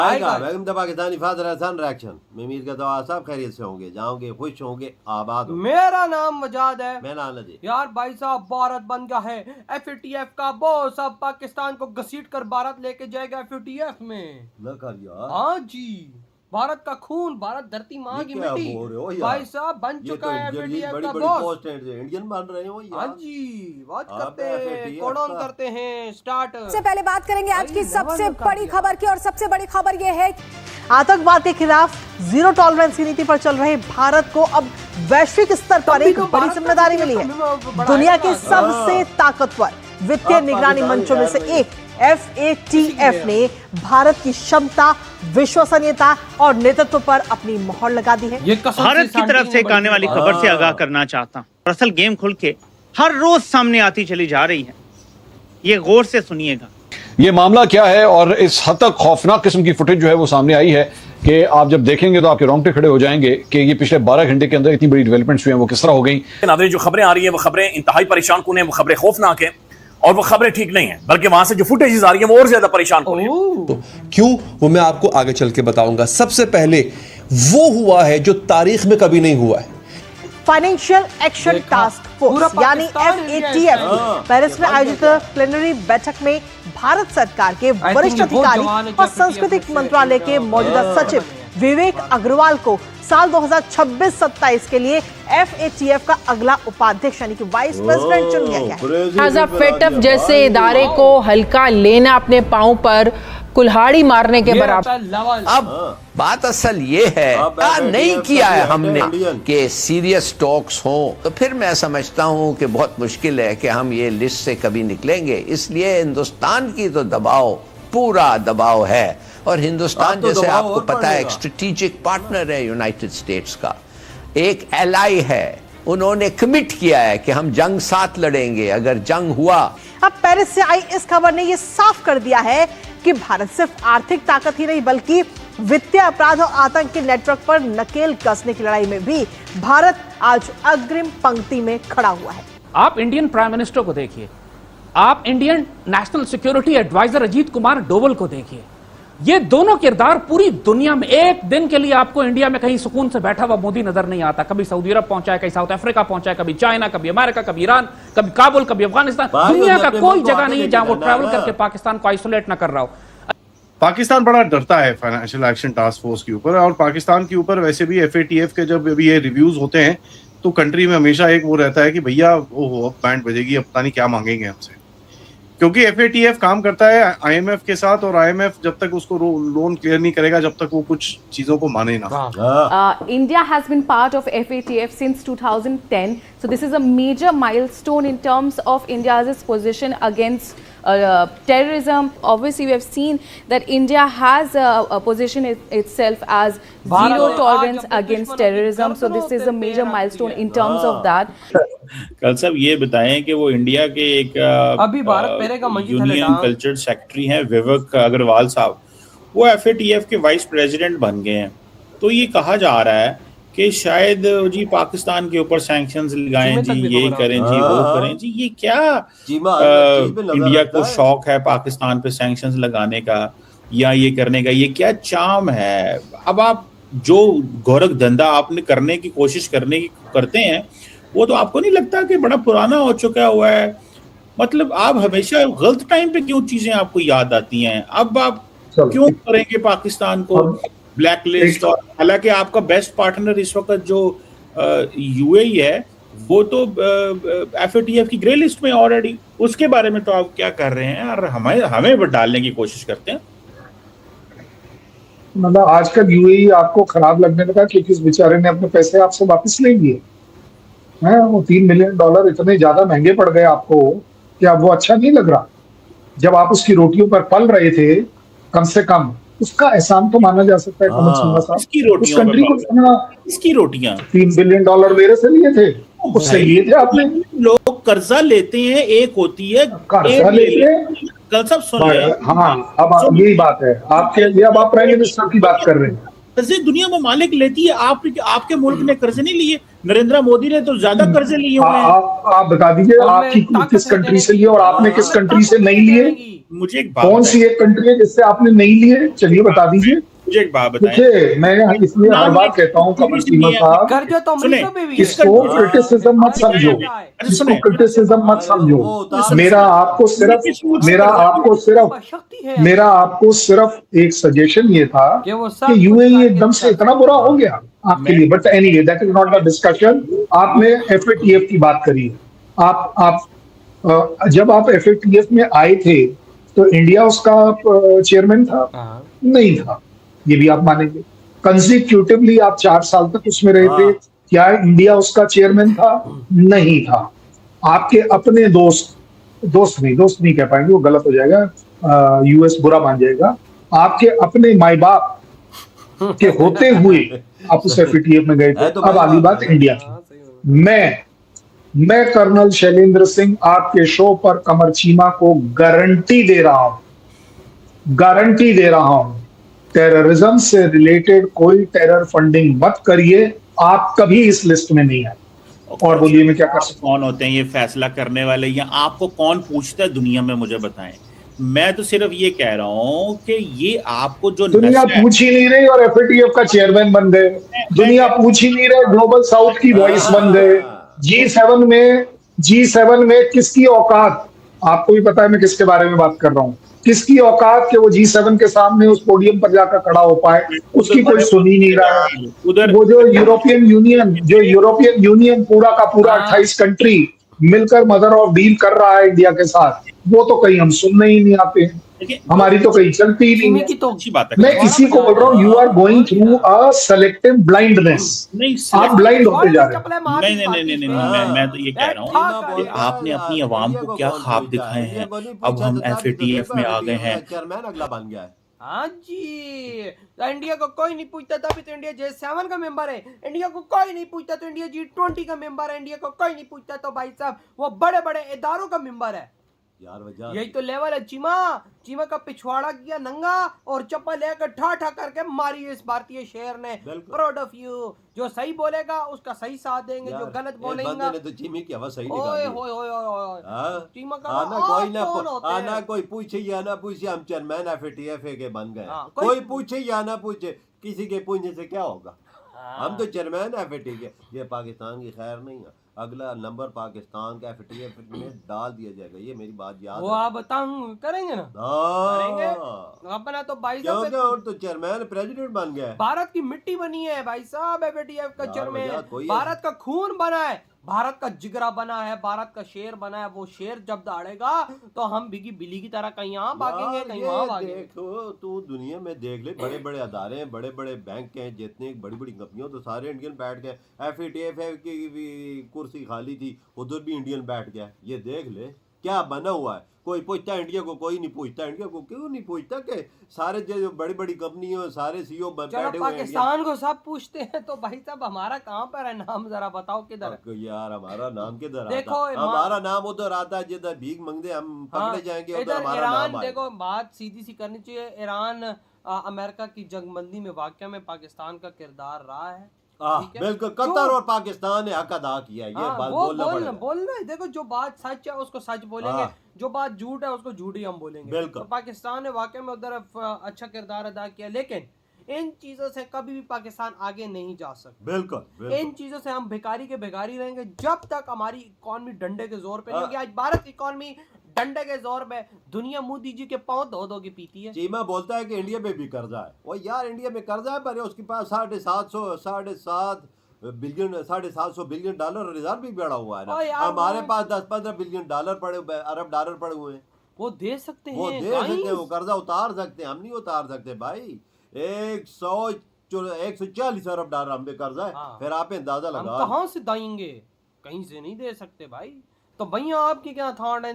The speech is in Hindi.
आएगा Begum the Pakistani father Hasan reaction. मैं उम्मीद करता हूँ सब खैरियत से होंगे, जाओगे खुश होंगे, आबाद होंगे। मेरा नाम मजाद है। मैं नाम नदी। यार भाई साहब भारत बन गया है FATF का बॉस, अब पाकिस्तान को घसीट कर भारत लेके जाएगा FATF में। न कर यार। हाँ जी, भारत का खून, भारत धरती माँ की मिट्टी भाई साहब बन चुका है FATF का बॉस। इंडियन बन रहे हो यार। हाँ जी, बात करते हैं, कोडॉन करते हैं स्टार्ट। सबसे पहले बात करेंगे आज की सबसे बड़ी खबर की, और सबसे बड़ी खबर ये है आतंकवाद के खिलाफ जीरो टॉलरेंस की नीति पर चल रहे भारत को अब वैश्विक स्तर पर एक बड़ी जिम्मेदारी मिली है। दुनिया के सबसे ताकतवर वित्तीय निगरानी मंचों में से एक FATF ने भारत की क्षमता, विश्वसनीयता और नेतृत्व पर अपनी मोहर लगा दी है। भारत की तरफ से एक आने वाली खबर से आगाह करना चाहता हूँ। दरअसल गेम खुल के हर रोज सामने आती चली जा रही है, ये गौर से सुनिएगा। ये मामला क्या है और इस हद तक खौफनाक किस्म की फुटेज जो है वो सामने आई है कि आप जब देखेंगे तो आपके रोंगटे खड़े हो जाएंगे कि ये पिछले 12 घंटे के अंदर इतनी बड़ी डेवलपमेंट्स हुई हैं वो किस तरह हो गई। जो खबरें आ रही है वो खबरें इंतहाई परेशान कुन है, वो खबरें खौफनाक है और वो खबरें ठीक नहीं है, बल्कि वहां से जो फुटेजेस आ रही है वो और ज्यादा परेशान कुन है। तो क्यों, वो मैं आपको आगे चल के बताऊंगा। सबसे पहले वो हुआ है जो तारीख में कभी नहीं हुआ है। फाइनेंशियल एक्शन टास्क फोर्स यानी FATF पेरिस में आयोजित प्लेनरी बैठक में भारत सरकार के वरिष्ठ अधिकारी और सांस्कृतिक मंत्रालय के मौजूदा सचिव विवेक अग्रवाल को साल 2026-27 के लिए FATF का अगला उपाध्यक्ष यानी कि वाइस प्रेसिडेंट चुन लिया गया है। FATF जैसे इदारे को हल्का लेना अपने पांव पर कुल्हाड़ी मारने के बराबर। अब बात असल ये है नहीं किया है हमने कि सीरियस टॉक्स हो, तो फिर मैं समझता हूँ कि बहुत मुश्किल है कि हम ये लिस्ट से कभी निकलेंगे। इसलिए हिंदुस्तान की तो दबाव, पूरा दबाव है, और हिंदुस्तान जैसे आपको पता है एक स्ट्रेटेजिक पार्टनर है यूनाइटेड स्टेट्स का, एक एलाई है। उन्होंने कमिट किया है कि हम जंग साथ लड़ेंगे अगर जंग हुआ। अब पेरिस से आई इस खबर ने यह साफ कर दिया है कि भारत सिर्फ आर्थिक ताकत ही नहीं बल्कि वित्तीय अपराध और आतंक के नेटवर्क पर नकेल कसने की लड़ाई में भी भारत आज अग्रिम पंक्ति में खड़ा हुआ है। आप इंडियन प्राइम मिनिस्टर को देखिए, आप Indian national security advisor Ajit Kumar Doval को देखिए, ये दोनों किरदार पूरी दुनिया में, एक दिन के लिए आपको इंडिया में कहीं सुकून से बैठा हुआ मोदी नजर नहीं आता। कभी सऊदी अरब पहुंचा है, कहीं साउथ अफ्रीका पहुंचा है, कभी चाइना, कभी अमेरिका, कभी ईरान, कभी काबुल, कभी अफगानिस्तान। दुनिया का कोई जगह नहीं है जहां वो ट्रैवल करके पाकिस्तान को आइसोलेट ना कर रहा हो। पाकिस्तान बड़ा डरता है फाइनेंशियल एक्शन टास्क फोर्स के ऊपर, और पाकिस्तान के ऊपर वैसे भी FATF के जब भी ये रिव्यूज होते हैं तो कंट्री में हमेशा एक वो रहता है कि भैया वो अब बैंड बजेगी, अब पता नहीं क्या मांगेंगे हमसे, क्योंकि FATF काम करता है IMF के साथ, और IMF जब तक उसको लोन क्लियर नहीं करेगा जब तक वो कुछ चीजों को माने ना। India has been part of FATF since 2010, so this is a major milestone in terms of India's position against terrorism. Obviously, we have seen that India has a position itself as zero tolerance against terrorism, so this is a major milestone in terms of that. कल साहब ये बताएं कि वो इंडिया के एक अभी भारत पहले का यूनियन कल्चर सेक्रेटरी हैं विवेक अग्रवाल साहब, वो FATF के वाइस प्रेसिडेंट बन गए हैं। तो ये कहा जा रहा है कि शायद जी पाकिस्तान के ऊपर सैंक्शंस लगाएं जी, ये करें जी, वो करें जी। ये क्या इंडिया को शौक है पाकिस्तान पे सैंक्शंस लगाने का या ये करने का, ये क्या चाम है? अब आप जो गोरख धंधा आपने करने की कोशिश करते हैं वो तो आपको नहीं लगता कि बड़ा पुराना हो चुका हुआ है? मतलब आप हमेशा गलत टाइम पे क्यों चीजें आपको याद आती हैं? अब आप क्यों करेंगे पाकिस्तान को ब्लैक लिस्ट? और हालांकि आपका बेस्ट पार्टनर इस वक्त जो UAE है वो तो FATF की ग्रे लिस्ट में ऑलरेडी, उसके बारे में तो आप क्या कर रहे हैं और हमें डालने की कोशिश करते हैं? मतलब आजकल UAE आपको खराब लगने लगा क्योंकि इस बेचारे ने अपने पैसे आपसे वापस ले लिए हैं। वो $3 मिलियन इतने ज्यादा महंगे पड़ गए आपको कि अब वो अच्छा नहीं लग रहा। जब आप उसकी रोटियों पर पल रहे थे, कम से कम उसका एहसान तो माना जा सकता है। इसकी रोटियां $3 बिलियन मेरे से लिए थे, उससे लिए थे आपने। लोग कर्जा लेते हैं, एक होती है कर्जा लेते हैं। कल सब सुन रहे हैं। हाँ, अब यही बात है आपके लिए। अब आप प्राइम मिनिस्टर की बात कर रहे हैं, कर्जे दुनिया में मालिक लेती है। आपके मुल्क ने कर्जे नहीं लिए, नरेंद्र मोदी ने तो ज्यादा कर्जे लिए हुए हैं। आप बता दीजिए आपकी किस कंट्री से लिए और आपने किस कंट्री से नहीं लिए? मुझे एक बात, कौन सी एक कंट्री है जिससे आपने नहीं लिए? चलिए बता दीजिए। मुझे एक बात बताएं। देखिए मैं इसलिए हर बार कहता हूँ कमर चीमा साहब, इसको क्रिटिसिज्म मत समझो, इसको क्रिटिसिज्म मत समझो। मेरा आपको सिर्फ एक सजेशन ये था कि यूएई एकदम से इतना बुरा हो गया आपके लिए। But anyway that is not the discussion. आपने एफएटीएफ की बात करी। आप जब आप एफएटीएफ में आए थे तो इंडिया उसका चेयरमैन था? नहीं था, ये भी आप मानेंगे। कंसेक्यूटिवली आप 4 साल तक उसमें रहे थे, क्या इंडिया उसका चेयरमैन था? नहीं था। आपके अपने दोस्त नहीं कह पाएंगे, वो गलत हो जाएगा, यूएस बुरा मान जाएगा। आपके अपने माई बाप के होते हुए आप उस एफएटीएफ में गए थे। अब आगे बात इंडिया की। मैं कर्नल शैलेंद्र सिंह आपके शो पर कमर चीमा को गारंटी दे रहा हूं, टेररिज्म से रिलेटेड कोई टेरर फंडिंग मत करिए, आप कभी इस लिस्ट में नहीं आए। और बोलिए मैं क्या कर सकता हूं? कौन होते हैं ये फैसला करने वाले, या आपको कौन पूछता है दुनिया में, मुझे बताएं। मैं तो सिर्फ ये कह रहा हूं कि ये आपको जो दुनिया पूछ ही नहीं रही और एफएटीएफ का चेयरमैन बन गए। दुनिया पूछ ही नहीं रहे, ग्लोबल साउथ की वॉइस बन गए। G7 में किसकी औकात? आपको भी पता है मैं किसके बारे में बात कर रहा हूं। किसकी औकात कि वो G7 के सामने उस पोडियम पर जाकर खड़ा हो पाए, उसकी कोई सुन ही नहीं रहा है। उधर वो जो यूरोपियन यूनियन पूरा का पूरा 28 कंट्री मिलकर मदर ऑफ डील कर रहा है इंडिया के साथ, वो तो कहीं हम सुनने ही नहीं आते हैं, हमारी तो कहीं चलती ही नहीं है। तो अच्छी बात है। मैं इसी को बोल रहा हूँ, you are going through a selective blindness. आप ब्लाइंड होते जा रहे हैं। नहीं, मैं तो ये कह रहा हूँ कि आपने अपनी आवाम को क्या ख्वाब दिखाए हैं। अब हम एफएटीएफ में आ गए हैं, चेयरमैन अगला बन गया है। हाँ जी, तो इंडिया को कोई नहीं पूछता, तभी तो इंडिया G7 का मेंबर है। इंडिया को कोई नहीं पूछता तो इंडिया G20 का मेंबर है। इंडिया को कोई नहीं पूछता तो भाई साहब वो बड़े बड़े इदारों का मेंबर है। यार वजह यही तो लेवल है। चीमा का पिछवाड़ा किया नंगा और चप्पल लेकर ठा करके मारी इस भारतीय शेर ने। Proud of you. जो सही बोलेगा उसका सही साथ देंगे, जो गलत बोलेगा तो चीमी की आवाज सही ओए निकाली। होए चीमा का आना कोई पूछे या ना पूछे, हम चेयरमैन एफएटीएफ के बन गए। कोई पूछे या ना पूछे, किसी के पूछने से क्या होगा? हम तो चेयरमैन एफएटीएफ के। ये पाकिस्तान की खैर नहीं है, अगला नंबर पाकिस्तान का एफएटीएफ में डाल दिया जाएगा। ये मेरी बात याद वो आप बताऊं करेंगे ना? करेंगे अपना तो भाई साहब और तो चेयरमैन प्रेसिडेंट बन गया है। भारत की मिट्टी बनी है भाई साहब एफएटीएफ का चेयरमैन। भारत का खून बना है, भारत का जिगरा बना है, भारत का शेर बना है। वो शेर जब दौड़ेगा तो हम बिगी बिल्ली की तरह कहीं यहाँ भागेंगे, कहीं वहाँ भागेंगे। देखो तू दुनिया में देख ले, बड़े बड़े अदारे हैं, बड़े बड़े बैंक हैं, जितने बड़ी बड़ी कंपनियों तो सारे इंडियन बैठ गए। एफएटीएफ की कुर्सी खाली थी, उधर भी इंडियन बैठ गया। ये देख ले क्या बना हुआ है। कोई पूछता है इंडिया को, कोई नहीं पूछता। इंडिया को क्यों नहीं पूछता कि सारे जो बड़ी बड़ी कंपनी है सारे सीईओ बैठे हुए हैं। पाकिस्तान को सब पूछते हैं तो भाई साहब हमारा कहाँ पर है नाम, जरा बताओ किधर है? यार हमारा नाम किधर देखो आता? हमारा नाम उधर आता है जिधर भीख मांगते हम पकड़े जाएंगे, उधर हमारा नाम आएगा। देखो बात सीधी सी करनी चाहिए। ईरान अमेरिका की जंगबंदी में वाकया में पाकिस्तान का किरदार रहा है। बिल्कुल, कतर और पाकिस्तान ने हक अदा किया है। ये बात बोलना है। देखो जो बात सच है उसको सच बोलेंगे, जो बात झूठ है उसको झूठ ही हम बोलेंगे। तो पाकिस्तान ने वाकई में उधर अच्छा किरदार अदा किया, लेकिन इन चीजों से कभी भी पाकिस्तान आगे नहीं जा सकता। बिल्कुल। इन चीजों से हम भिखारी के भिखारी रहेंगे जब तक हमारी इकॉनमी डंडे के जोर पे नहीं होगी। आज भारत की इकॉनमी डंडे के जोर पे दुनिया मोदी जी के पांव धो के पीती है। चीमा बोलता है कि इंडिया में भी कर्जा है। वो यार इंडिया में कर्जा है, पर उसके पास 750 बिलियन डॉलर रिजर्व भी बढ़ा हुआ है ना। हमारे पास 10-15 बिलियन डॉलर अरब डॉलर पड़े हुए हैं। वो दे सकते हैं, वो कर्जा उतार सकते हैं, हम नहीं उतार सकते भाई। 140 अरब डॉलर हम पे कर्जा है। फिर आप अंदाजा लगा कहाँ से देंगे? कहीं से नहीं दे सकते भाई। तो भैया आपकी क्या थॉट है?